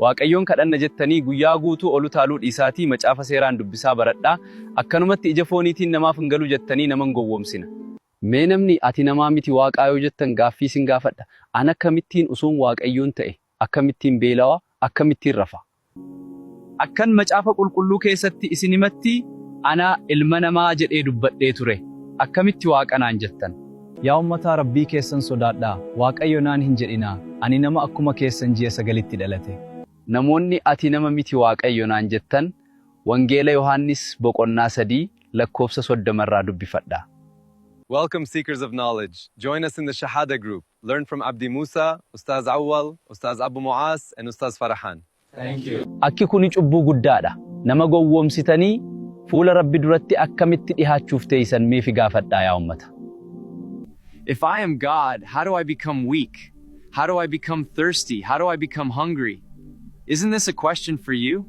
Waaqayyoon kadhanna jettanii guyyaa guutuu olu taaluu dhiisaatii macaafa seeraan dubbisaa baradhaa akkanumatti ija fooniitiin namaaf hin galu jettanii naman gowwoomsina. Mee namni ati namaa miti waaqaa yoo jettan gaaffii sin gaafadha. Ana akkamittiin usuun waaqayyoon ta'e akkamittiin beelawaa akkamittiin rafa? Akkan macaafa qulqulluu keessatti isin himatti ana ilma namaa jedhee dubbadhee ture. Akkamitti waaqanaan jettan? Yaa ummata Rabbii keessan sodaadhaa, Waaqayyo naan hin jedhinaa, ani nama akkuma keessan ji'a 9tti dhalate. Namoonni ati nama miti Waaqayyo naan jettan, Wangeela Yohaannis boqonnaa 3 lakkoofsa 30 irraa dubbifadhaa. Welcome seekers of knowledge. Join us in the Shahada group. Learn from Abdi Musa, Ustaz Awwal, Ustaz Abu Mu'as, and Ustaz Farahan. Thank you. Akki kuni cubbuu guddaadha. Nama gowwoomsitanii fuula Rabbi duratti akkamitti dhihaachuuf teessan meefi gaafadhaa yaa ummata. If I am God, how do I become weak? How do I become thirsty? How do I become hungry? Isn't this a question for you?